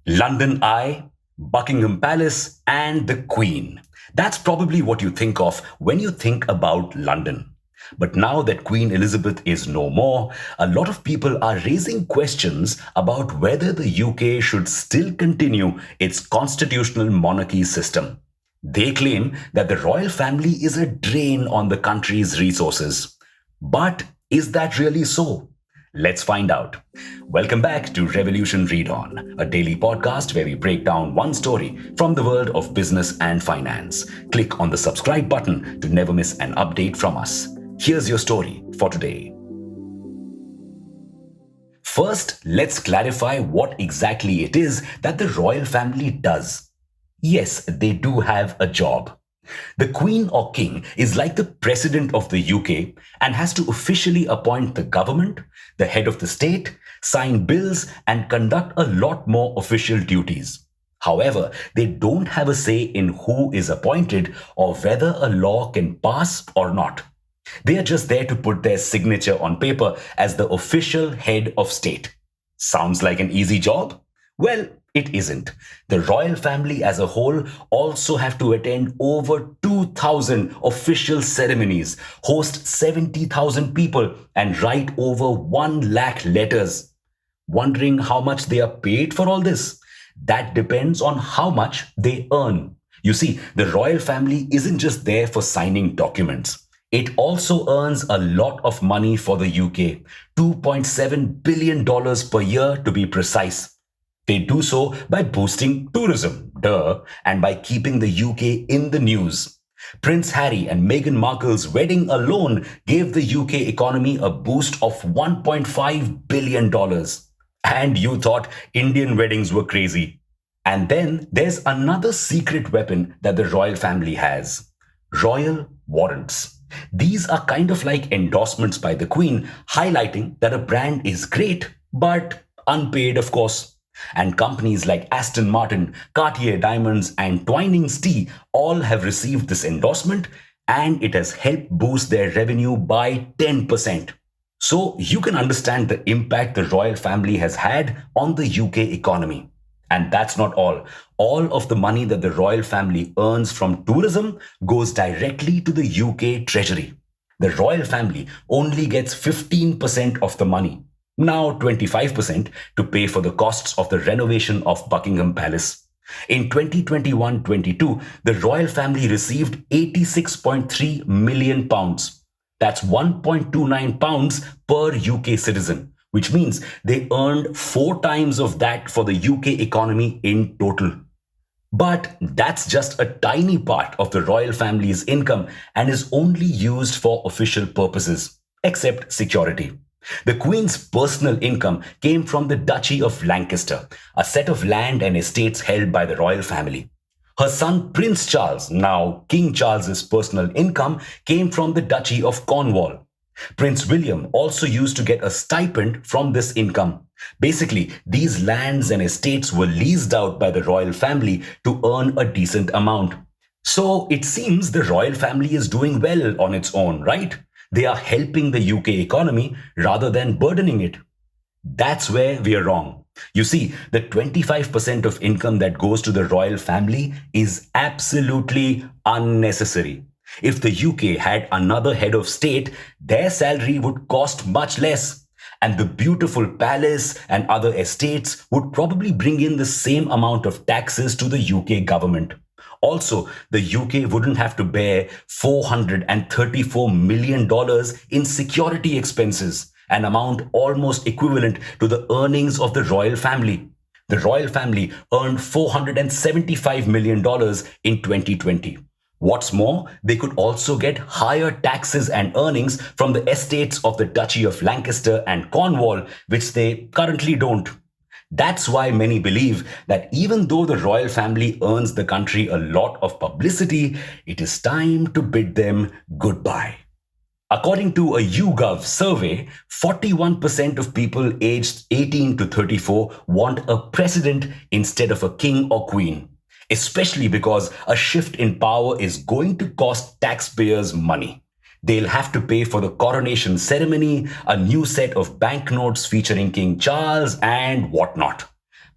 London Eye, Buckingham Palace, and the Queen. That's probably what you think of when you think about London. But now that Queen Elizabeth is no more, a lot of people are raising questions about whether the UK should still continue its constitutional monarchy system. They claim that the royal family is a drain on the country's resources. But is that really so? Let's find out. Welcome back to Revolution Read On, a daily podcast where we break down one story from the world of business and finance. Click on the subscribe button to never miss an update from us. Here's your story for today. First, let's clarify what exactly it is that the royal family does. Yes, they do have a job. The Queen or King is like the President of the UK and has to officially appoint the government, the head of the state, sign bills, and conduct a lot more official duties. However, they don't have a say in who is appointed or whether a law can pass or not. They are just there to put their signature on paper as the official head of state. Sounds like an easy job? Well, it isn't. The royal family as a whole also have to attend over 2,000 official ceremonies, host 70,000 people, and write over 1 lakh letters. Wondering how much they are paid for all this? That depends on how much they earn. You see, the royal family isn't just there for signing documents. It also earns a lot of money for the UK, $2.7 billion per year to be precise. They do so by boosting tourism, and by keeping the UK in the news. Prince Harry and Meghan Markle's wedding alone gave the UK economy a boost of $1.5 billion. And you thought Indian weddings were crazy. And then there's another secret weapon that the royal family has: royal warrants. These are kind of like endorsements by the Queen, highlighting that a brand is great, but unpaid, of course. And companies like Aston Martin, Cartier Diamonds, and Twinings Tea all have received this endorsement, and it has helped boost their revenue by 10%. So you can understand the impact the royal family has had on the UK economy. And that's not all. All of the money that the royal family earns from tourism goes directly to the UK treasury. The royal family only gets 15% of the money, now 25%, to pay for the costs of the renovation of Buckingham Palace. In 2021-22, the royal family received £86.3 million. That's £1.29 per UK citizen, which means they earned 4 times of that for the UK economy in total. But that's just a tiny part of the royal family's income and is only used for official purposes, except security. The Queen's personal income came from the Duchy of Lancaster, a set of land and estates held by the royal family. Her son Prince Charles, now King Charles's personal income, came from the Duchy of Cornwall. Prince William also used to get a stipend from this income. Basically, these lands and estates were leased out by the royal family to earn a decent amount. So it seems the royal family is doing well on its own, right? They are helping the UK economy rather than burdening it. That's where we are wrong. You see, the 25% of income that goes to the royal family is absolutely unnecessary. If the UK had another head of state, their salary would cost much less. And the beautiful palace and other estates would probably bring in the same amount of taxes to the UK government. Also, the UK wouldn't have to bear $434 million in security expenses, an amount almost equivalent to the earnings of the royal family. The royal family earned $475 million in 2020. What's more, they could also get higher taxes and earnings from the estates of the Duchy of Lancaster and Cornwall, which they currently don't. That's why many believe that even though the royal family earns the country a lot of publicity, it is time to bid them goodbye. According to a YouGov survey, 41% of people aged 18 to 34 want a president instead of a king or queen, especially because a shift in power is going to cost taxpayers money. They'll have to pay for the coronation ceremony, a new set of banknotes featuring King Charles, and whatnot.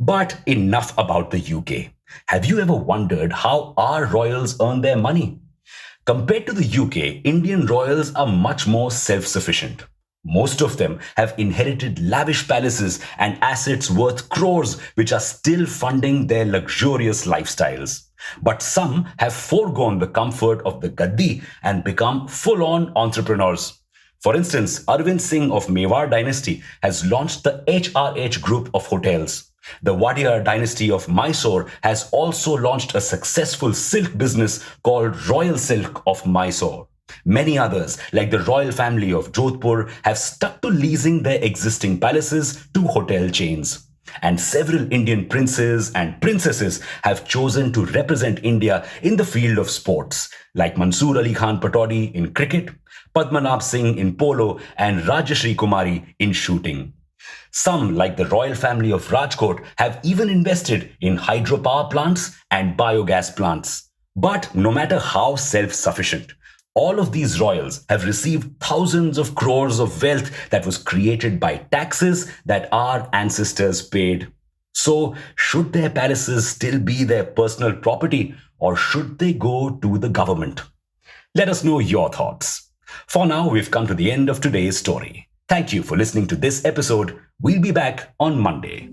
But enough about the UK. Have you ever wondered how our royals earn their money? Compared to the UK, Indian royals are much more self sufficient. Most of them have inherited lavish palaces and assets worth crores, which are still funding their luxurious lifestyles. But some have foregone the comfort of the gaddi and become full on entrepreneurs. For instance, Arvind Singh of Mewar dynasty has launched the HRH group of hotels. The Wadiyar dynasty of Mysore has also launched a successful silk business called Royal Silk of Mysore. Many others, like the royal family of Jodhpur, have stuck to leasing their existing palaces to hotel chains. And several Indian princes and princesses have chosen to represent India in the field of sports, like Mansoor Ali Khan Patodi in cricket, Padmanabh Singh in polo, and Rajashri Kumari in shooting. Some, like the royal family of Rajkot, have even invested in hydropower plants and biogas plants. But no matter how self sufficient, all of these royals have received thousands of crores of wealth that was created by taxes that our ancestors paid. So, should their palaces still be their personal property or should they go to the government? Let us know your thoughts. For now, we've come to the end of today's story. Thank you for listening to this episode. We'll be back on Monday.